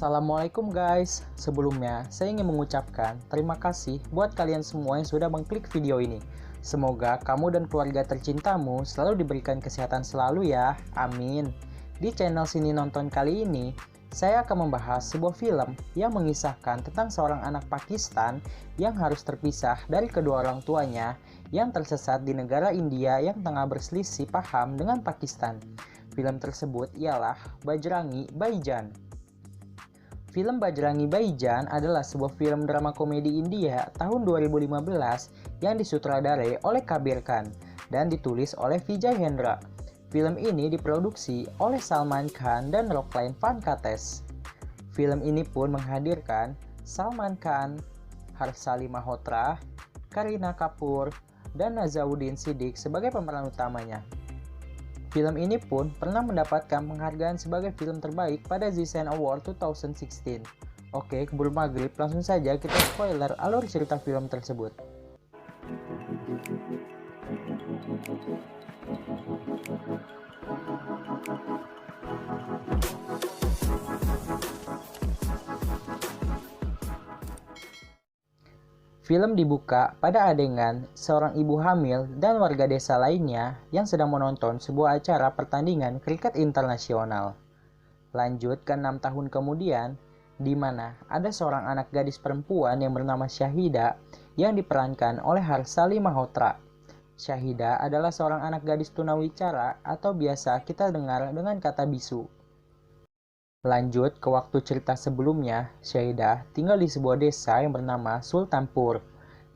Assalamualaikum guys. Sebelumnya, saya ingin mengucapkan terima kasih buat kalian semua yang sudah mengklik video ini. Semoga kamu dan keluarga tercintamu selalu diberikan kesehatan selalu ya. Amin. Di channel Sini Nonton kali ini, saya akan membahas sebuah film yang mengisahkan tentang seorang anak Pakistan yang harus terpisah dari kedua orang tuanya yang tersesat di negara India yang tengah berselisih paham dengan Pakistan. Film tersebut ialah Bajrangi Bhaijaan. Film Bajrangi Bhaijaan adalah sebuah film drama komedi India tahun 2015 yang disutradarai oleh Kabir Khan dan ditulis oleh Vijay Hendra. Film ini diproduksi oleh Salman Khan dan Rockline Venkatesh. Film ini pun menghadirkan Salman Khan, Harsali Malhotra, Kareena Kapoor, dan Nazaruddin Siddiqui sebagai pemeran utamanya. Film ini pun pernah mendapatkan penghargaan sebagai film terbaik pada Zen Award 2016. Oke, keburu maghrib, langsung saja kita spoiler alur cerita film tersebut. Film dibuka pada adegan seorang ibu hamil dan warga desa lainnya yang sedang menonton sebuah acara pertandingan kriket internasional. Lanjut ke 6 tahun kemudian, di mana ada seorang anak gadis perempuan yang bernama Shahida yang diperankan oleh Harsali Malhotra. Shahida adalah seorang anak gadis tunawicara atau biasa kita dengar dengan kata bisu. Lanjut ke waktu cerita sebelumnya, Shahida tinggal di sebuah desa yang bernama Sultanpur.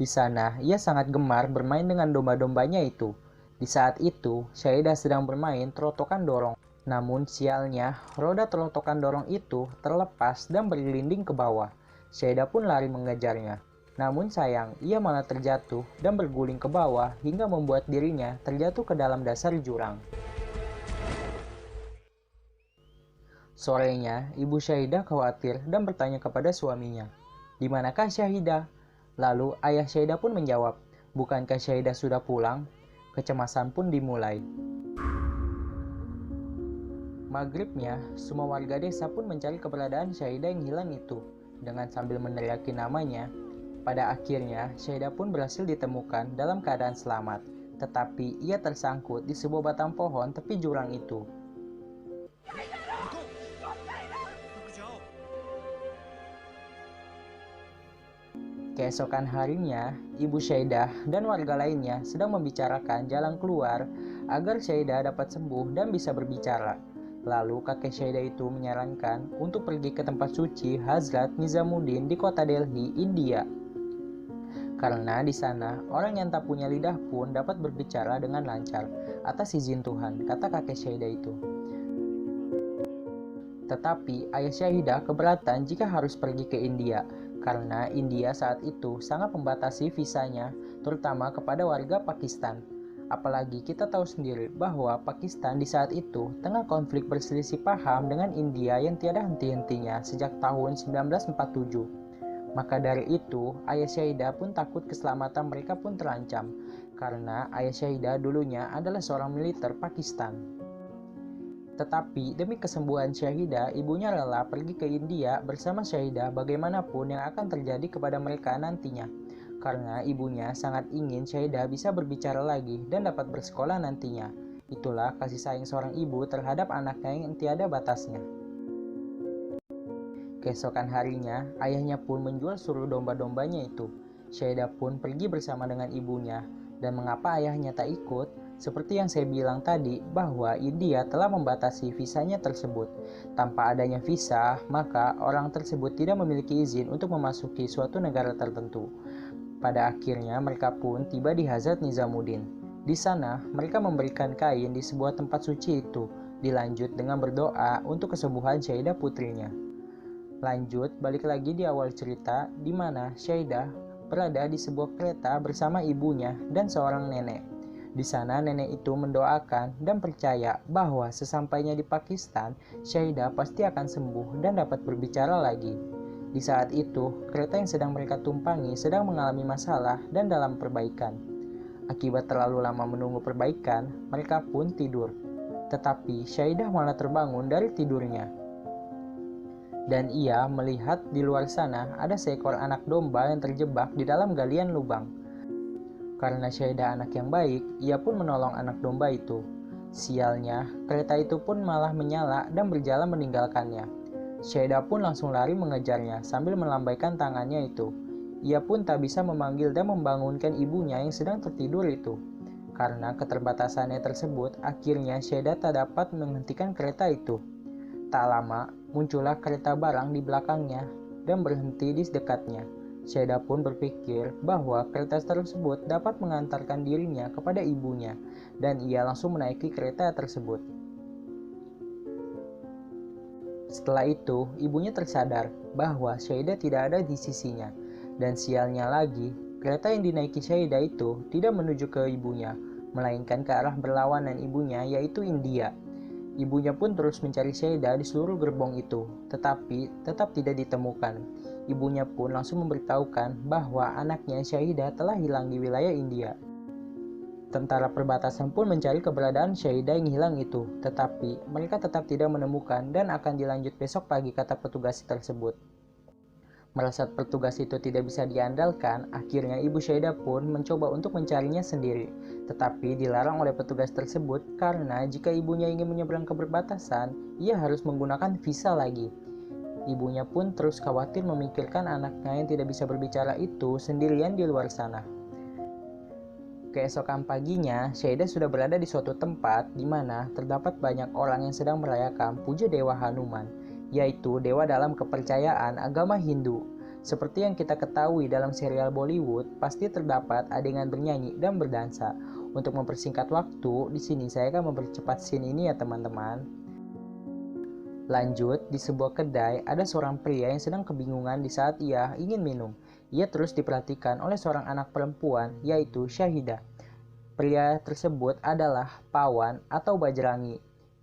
Di sana, ia sangat gemar bermain dengan domba-dombanya itu. Di saat itu, Shahida sedang bermain terotokan dorong. Namun sialnya, roda terotokan dorong itu terlepas dan bergelinding ke bawah. Shahida pun lari mengejarnya. Namun sayang, ia malah terjatuh dan berguling ke bawah hingga membuat dirinya terjatuh ke dalam dasar jurang. Sorenya, ibu Shahida khawatir dan bertanya kepada suaminya, "Di manakah Shahida?" Lalu ayah Shahida pun menjawab, "Bukankah Shahida sudah pulang?" Kecemasan pun dimulai. Maghribnya, semua warga desa pun mencari keberadaan Shahida yang hilang itu. Dengan sambil meneriaki namanya, pada akhirnya Shahida pun berhasil ditemukan dalam keadaan selamat. Tetapi ia tersangkut di sebuah batang pohon tepi jurang itu. Keesokan harinya, ibu Shahida dan warga lainnya sedang membicarakan jalan keluar agar Shahida dapat sembuh dan bisa berbicara. Lalu kakek Shahida itu menyarankan untuk pergi ke tempat suci Hazrat Nizamuddin di kota Delhi, India. Karena di sana, orang yang tak punya lidah pun dapat berbicara dengan lancar atas izin Tuhan, kata kakek Shahida itu. Tetapi ayah Shahida keberatan jika harus pergi ke India, karena India saat itu sangat membatasi visanya, terutama kepada warga Pakistan. Apalagi kita tahu sendiri bahwa Pakistan di saat itu tengah konflik berselisih paham dengan India yang tiada henti-hentinya sejak tahun 1947. Maka dari itu, ayah Shahida pun takut keselamatan mereka pun terancam, karena ayah Shahida dulunya adalah seorang militer Pakistan. Tetapi demi kesembuhan Shahida, ibunya rela pergi ke India bersama Shahida bagaimanapun yang akan terjadi kepada mereka nantinya. Karena ibunya sangat ingin Shahida bisa berbicara lagi dan dapat bersekolah nantinya. Itulah kasih sayang seorang ibu terhadap anaknya yang tiada batasnya. Keesokan harinya, ayahnya pun menjual seluruh domba-dombanya itu. Shahida pun pergi bersama dengan ibunya. Dan mengapa ayahnya tak ikut? Seperti yang saya bilang tadi, bahwa India telah membatasi visanya tersebut. Tanpa adanya visa, maka orang tersebut tidak memiliki izin untuk memasuki suatu negara tertentu. Pada akhirnya, mereka pun tiba di Hazrat Nizamuddin. Di sana, mereka memberikan kain di sebuah tempat suci itu, dilanjut dengan berdoa untuk kesembuhan Shahida putrinya. Lanjut, balik lagi di awal cerita, di mana Shahida berada di sebuah kereta bersama ibunya dan seorang nenek. Di sana nenek itu mendoakan dan percaya bahwa sesampainya di Pakistan, Shahida pasti akan sembuh dan dapat berbicara lagi. Di saat itu, kereta yang sedang mereka tumpangi sedang mengalami masalah dan dalam perbaikan. Akibat terlalu lama menunggu perbaikan, mereka pun tidur. Tetapi Shahida malah terbangun dari tidurnya. dan ia melihat di luar sana ada seekor anak domba yang terjebak di dalam galian lubang. Karena Syahida anak yang baik, ia pun menolong anak domba itu. Sialnya, kereta itu pun malah menyala dan berjalan meninggalkannya. Syahida pun langsung lari mengejarnya sambil melambaikan tangannya itu. Ia pun tak bisa memanggil dan membangunkan ibunya yang sedang tertidur itu. Karena keterbatasannya tersebut, akhirnya Syahida tak dapat menghentikan kereta itu. Tak lama, muncullah kereta barang di belakangnya dan berhenti di dekatnya. Syahida pun berpikir bahwa kereta tersebut dapat mengantarkan dirinya kepada ibunya, dan ia langsung menaiki kereta tersebut. Setelah itu, ibunya tersadar bahwa Syahida tidak ada di sisinya, dan sialnya lagi, kereta yang dinaiki Syahida itu tidak menuju ke ibunya, melainkan ke arah berlawanan ibunya, yaitu India. Ibunya pun terus mencari Syahida di seluruh gerbong itu, tetapi tetap tidak ditemukan. Ibunya pun langsung memberitahukan bahwa anaknya Syahida telah hilang di wilayah India. Tentara perbatasan pun mencari keberadaan Syahida yang hilang itu, tetapi mereka tetap tidak menemukan dan akan dilanjut besok pagi, kata petugas tersebut. Merasa petugas itu tidak bisa diandalkan, akhirnya ibu Syahida pun mencoba untuk mencarinya sendiri. Tetapi dilarang oleh petugas tersebut karena jika ibunya ingin menyeberang ke perbatasan, ia harus menggunakan visa lagi. Ibunya pun terus khawatir memikirkan anaknya yang tidak bisa berbicara itu sendirian di luar sana. Keesokan paginya, Syahida sudah berada di suatu tempat di mana terdapat banyak orang yang sedang merayakan puja Dewa Hanuman, yaitu dewa dalam kepercayaan agama Hindu. Seperti yang kita ketahui dalam serial Bollywood, pasti terdapat adegan bernyanyi dan berdansa. Untuk mempersingkat waktu, di sini saya akan mempercepat scene ini ya teman-teman. Lanjut, di sebuah kedai ada seorang pria yang sedang kebingungan di saat ia ingin minum. Ia terus diperhatikan oleh seorang anak perempuan, yaitu Syahida. Pria tersebut adalah Pawan atau Bajrangi,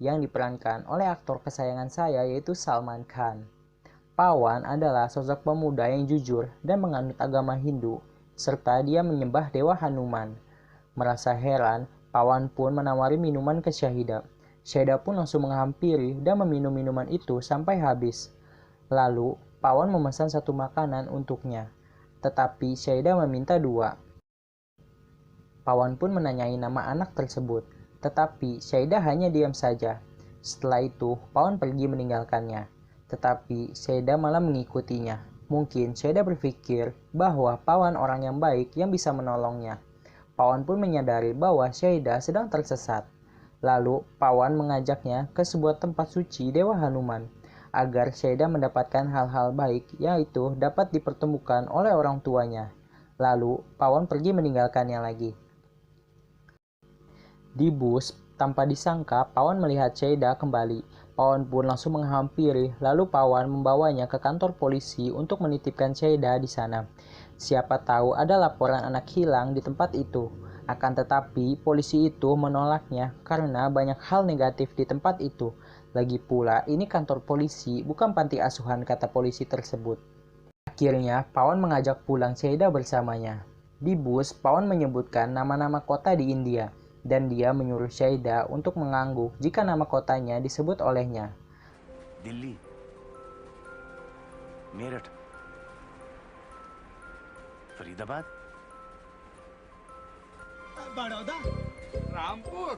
yang diperankan oleh aktor kesayangan saya yaitu Salman Khan. Pawan adalah sosok pemuda yang jujur dan menganut agama Hindu, serta dia menyembah Dewa Hanuman. Merasa heran, Pawan pun menawari minuman ke Syahida. Syahida pun langsung menghampiri dan meminum minuman itu sampai habis. Lalu, Pawan memesan satu makanan untuknya, tetapi Syahida meminta 2. Pawan pun menanyai nama anak tersebut, tetapi Syahida hanya diam saja. Setelah itu, Pawan pergi meninggalkannya, tetapi Syahida malah mengikutinya. Mungkin Syahida berpikir bahwa Pawan orang yang baik yang bisa menolongnya. Pawan pun menyadari bahwa Syahida sedang tersesat. Lalu, Pawan mengajaknya ke sebuah tempat suci Dewa Hanuman, agar Syahida mendapatkan hal-hal baik, yaitu dapat dipertemukan oleh orang tuanya. Lalu, Pawan pergi meninggalkannya lagi. Di bus, tanpa disangka, Pawan melihat Syahida kembali. Pawan pun langsung menghampiri, lalu Pawan membawanya ke kantor polisi untuk menitipkan Syahida di sana. Siapa tahu ada laporan anak hilang di tempat itu. Akan tetapi, polisi itu menolaknya karena banyak hal negatif di tempat itu. Lagi pula, ini kantor polisi, bukan panti asuhan, kata polisi tersebut. Akhirnya, Pawan mengajak pulang Syahida bersamanya. Di bus, Pawan menyebutkan nama-nama kota di India, dan dia menyuruh Syahida untuk mengangguk jika nama kotanya disebut olehnya. Delhi, Meerut, Faridabad, Baroda रामपुर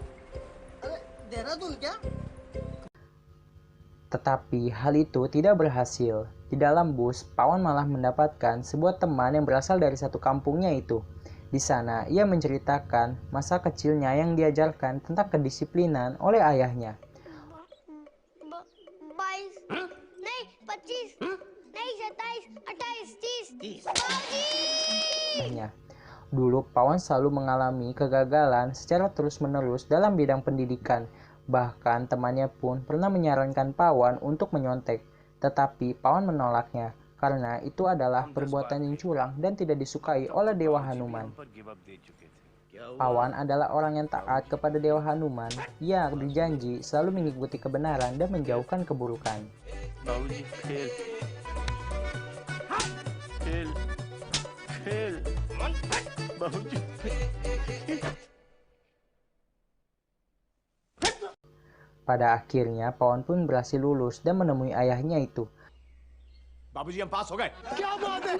अरे देहरादून क्या? Tetapi hal itu tidak berhasil. Di dalam bus, Pawan malah mendapatkan sebuah teman yang berasal dari satu kampungnya itu. Di sana, ia menceritakan masa kecilnya yang diajarkan tentang kedisiplinan oleh ayahnya. 22 नहीं 25 नहीं 27 28 30 Dulu, Pawan selalu mengalami kegagalan secara terus-menerus dalam bidang pendidikan. Bahkan temannya pun pernah menyarankan Pawan untuk menyontek, tetapi Pawan menolaknya karena itu adalah perbuatan yang curang dan tidak disukai oleh Dewa Hanuman. Pawan adalah orang yang taat kepada Dewa Hanuman. Ia berjanji selalu mengikuti kebenaran dan menjauhkan keburukan. Pada akhirnya, Pawan pun berhasil lulus dan menemui ayahnya itu. बाबूजी हम पास हो गए। क्या बात है?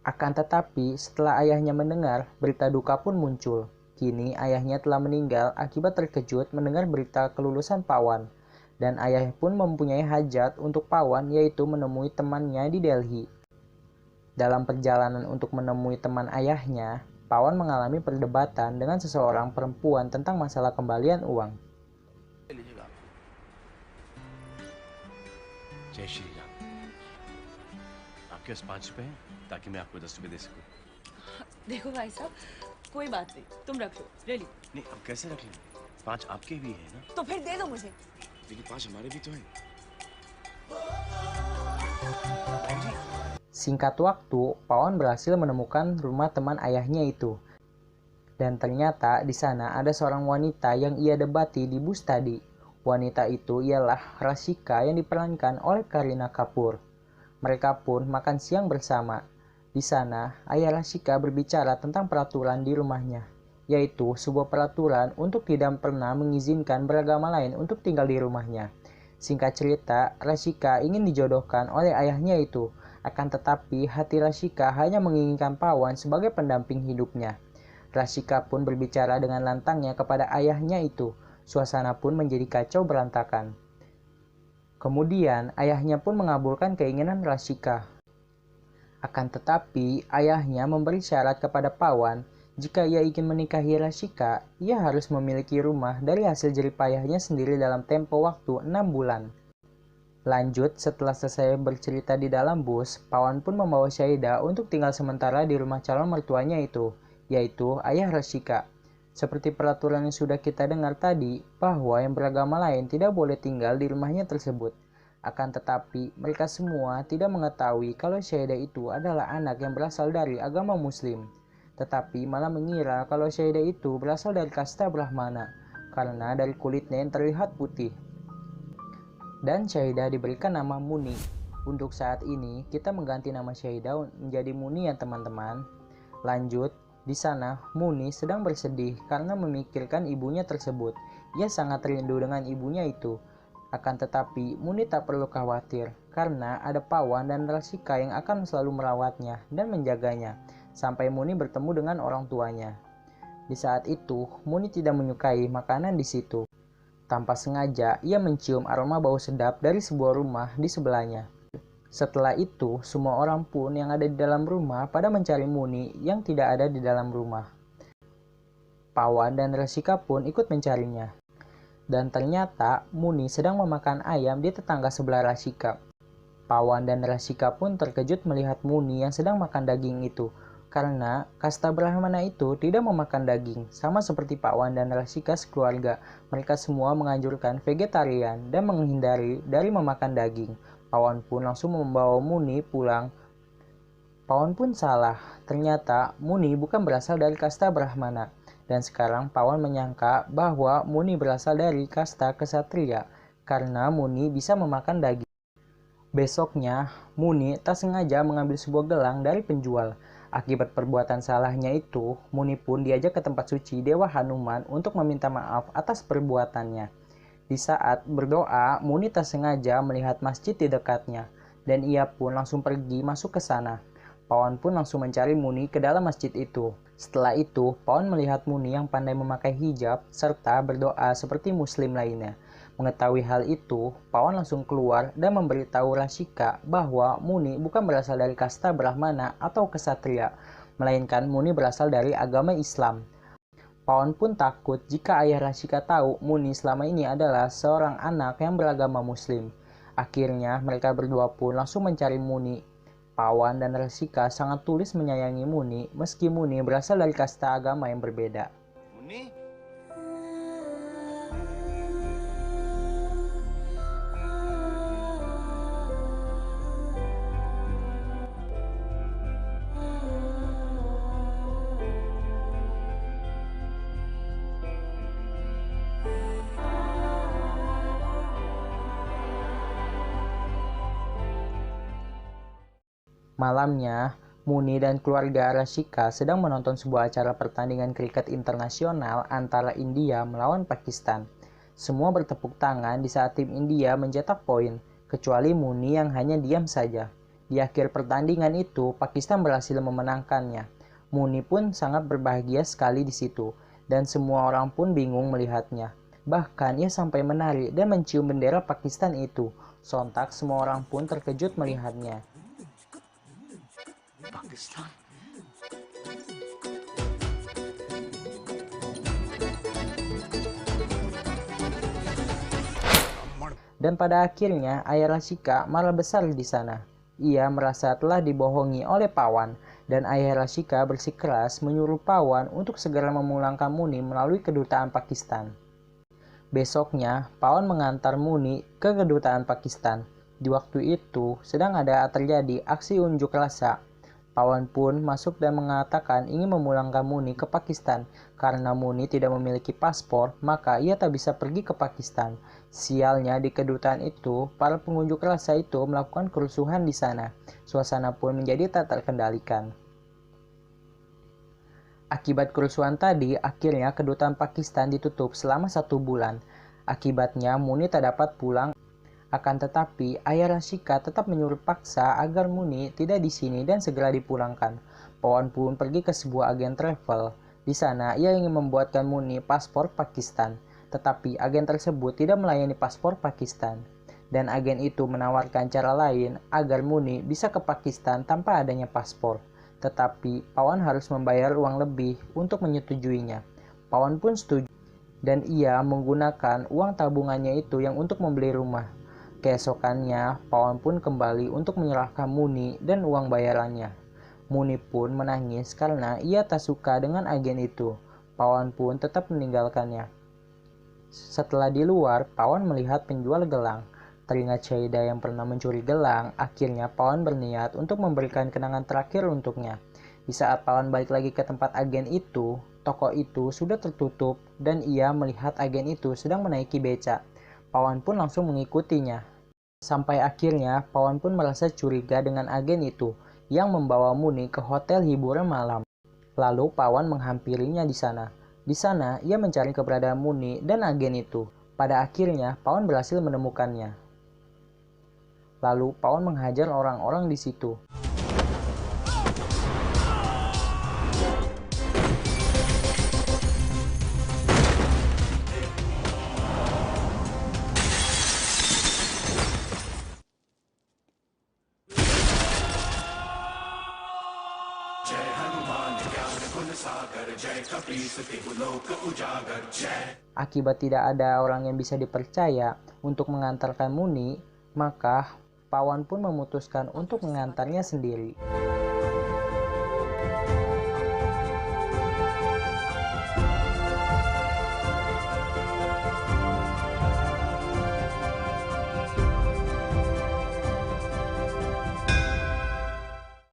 Akan tetapi, setelah ayahnya mendengar, berita duka pun muncul. Kini ayahnya telah meninggal akibat terkejut mendengar berita kelulusan Pawan. Dan ayah pun mempunyai hajat untuk Pawan, yaitu menemui temannya di Delhi. Dalam perjalanan untuk menemui teman ayahnya, Pawan mengalami perdebatan dengan seseorang perempuan tentang masalah kembalian uang. जय श्री राम। आपके पास 5 रुपए हैं ताकि मैं आपको 10 रुपए दे सकूं। देखो भाई साहब, कोई बात नहीं, तुम रख लो, ले ली। नहीं अब कैसे रख लें? 5 आपके भी है ना। तो फिर दे दो मुझे। लेकिन 5 हमारे भी तो हैं। Singkat waktu, Pawan berhasil menemukan rumah teman ayahnya itu. Dan ternyata di sana ada seorang wanita yang ia debati di bus tadi. Wanita itu ialah Rashika yang diperankan oleh Kareena Kapoor. Mereka pun makan siang bersama. Di sana, ayah Rashika berbicara tentang peraturan di rumahnya, yaitu sebuah peraturan untuk tidak pernah mengizinkan beragama lain untuk tinggal di rumahnya. Singkat cerita, Rashika ingin dijodohkan oleh ayahnya itu, akan tetapi hati Rashika hanya menginginkan Pawan sebagai pendamping hidupnya. Rashika pun berbicara dengan lantangnya kepada ayahnya itu. Suasana pun menjadi kacau berantakan. Kemudian ayahnya pun mengabulkan keinginan Rashika. Akan tetapi ayahnya memberi syarat kepada Pawan, jika ia ingin menikahi Rashika, ia harus memiliki rumah dari hasil jerih payahnya sendiri dalam tempo waktu 6 bulan. Lanjut, setelah selesai bercerita di dalam bus, Pawan pun membawa Syahida untuk tinggal sementara di rumah calon mertuanya itu, yaitu ayah Rashika. Seperti peraturan yang sudah kita dengar tadi, bahwa yang beragama lain tidak boleh tinggal di rumahnya tersebut. Akan tetapi, mereka semua tidak mengetahui kalau Syahida itu adalah anak yang berasal dari agama Muslim. Tetapi malah mengira kalau Syahida itu berasal dari kasta Brahmana, karena dari kulitnya yang terlihat putih. Dan Syahida diberikan nama Muni. Untuk saat ini, kita mengganti nama Syahida menjadi Muni ya teman-teman. Lanjut. Di sana, Muni sedang bersedih karena memikirkan ibunya tersebut. Ia sangat rindu dengan ibunya itu. Akan tetapi, Muni tak perlu khawatir karena ada Pawan dan Rashika yang akan selalu merawatnya dan menjaganya sampai Muni bertemu dengan orang tuanya. Di saat itu, Muni tidak menyukai makanan di situ. Tanpa sengaja, ia mencium aroma bau sedap dari sebuah rumah di sebelahnya. Setelah itu, semua orang pun yang ada di dalam rumah pada mencari Muni yang tidak ada di dalam rumah. Pawan dan Rashika pun ikut mencarinya. Dan ternyata Muni sedang memakan ayam di tetangga sebelah Rashika. Pawan dan Rashika pun terkejut melihat Muni yang sedang makan daging itu, karena kasta Brahmana itu tidak memakan daging, sama seperti Pawan dan Rashika sekeluarga. Mereka semua menganjurkan vegetarian dan menghindari dari memakan daging. Pawan pun langsung membawa Muni pulang. Pawan pun salah, ternyata Muni bukan berasal dari kasta Brahmana. Dan sekarang Pawan menyangka bahwa Muni berasal dari kasta kesatria, karena Muni bisa memakan daging. Besoknya, Muni tak sengaja mengambil sebuah gelang dari penjual. Akibat perbuatan salahnya itu, Muni pun diajak ke tempat suci Dewa Hanuman untuk meminta maaf atas perbuatannya. Di saat berdoa, Muni tak sengaja melihat masjid di dekatnya, dan ia pun langsung pergi masuk ke sana. Pawan pun langsung mencari Muni ke dalam masjid itu. Setelah itu, Pawan melihat Muni yang pandai memakai hijab, serta berdoa seperti muslim lainnya. Mengetahui hal itu, Pawan langsung keluar dan memberitahu Rashika bahwa Muni bukan berasal dari kasta Brahmana atau kesatria, melainkan Muni berasal dari agama Islam. Pawan pun takut jika ayah Rashika tahu Muni selama ini adalah seorang anak yang beragama Muslim. Akhirnya mereka berdua pun langsung mencari Muni. Pawan dan Rashika sangat tulus menyayangi Muni meski Muni berasal dari kasta agama yang berbeda. Munni Malamnya, Muni dan keluarga Rashika sedang menonton sebuah acara pertandingan kriket internasional antara India melawan Pakistan. Semua bertepuk tangan di saat tim India mencetak poin. kecuali Muni yang hanya diam saja. Di akhir pertandingan itu, Pakistan berhasil memenangkannya. Muni pun sangat berbahagia sekali di situ, dan semua orang pun bingung melihatnya. Bahkan ia sampai menari dan mencium bendera Pakistan itu. Sontak semua orang pun terkejut melihatnya. Pakistan Dan pada akhirnya Ayah Rashika marah besar di sana. Ia merasa telah dibohongi oleh Pawan, dan Ayah Rashika bersikeras menyuruh Pawan untuk segera memulangkan Muni melalui kedutaan Pakistan. Besoknya, Pawan mengantar Muni ke kedutaan Pakistan. Di waktu itu, sedang ada terjadi aksi unjuk rasa. Pawan pun masuk dan mengatakan ingin memulangkan Muni ke Pakistan. Karena Muni tidak memiliki paspor, maka ia tak bisa pergi ke Pakistan. Sialnya di kedutaan itu, para pengunjuk rasa itu melakukan kerusuhan di sana. Suasana pun menjadi tak terkendalikan. Akibat kerusuhan tadi, akhirnya kedutaan Pakistan ditutup selama 1 bulan. Akibatnya, Muni tak dapat pulang. Akan tetapi, Ayah Rashika tetap menyuruh paksa agar Muni tidak di sini dan segera dipulangkan. Pawan pun pergi ke sebuah agen travel. Di sana, ia ingin membuatkan Muni paspor Pakistan. Tetapi agen tersebut tidak melayani paspor Pakistan. Dan agen itu menawarkan cara lain agar Muni bisa ke Pakistan tanpa adanya paspor. Tetapi Pawan harus membayar uang lebih untuk menyetujuinya. Pawan pun setuju. Dan ia menggunakan uang tabungannya itu yang untuk membeli rumah. Keesokannya, Pawan pun kembali untuk menyerahkan Muni dan uang bayarannya. Muni pun menangis karena ia tak suka dengan agen itu. Pawan pun tetap meninggalkannya. Setelah di luar, Pawan melihat penjual gelang. Teringat Syahida yang pernah mencuri gelang, akhirnya Pawan berniat untuk memberikan kenangan terakhir untuknya. Di saat Pawan balik lagi ke tempat agen itu, toko itu sudah tertutup dan ia melihat agen itu sedang menaiki becak. Pawan pun langsung mengikutinya. Sampai akhirnya Pawan pun merasa curiga dengan agen itu yang membawa Muni ke hotel hiburan malam. Lalu Pawan menghampirinya di sana. Di sana ia mencari keberadaan Muni dan agen itu. Pada akhirnya Pawan berhasil menemukannya. Lalu Pawan menghajar orang-orang di situ. Akibat tidak ada orang yang bisa dipercaya untuk mengantarkan Muni, maka Pawan pun memutuskan untuk mengantarnya sendiri.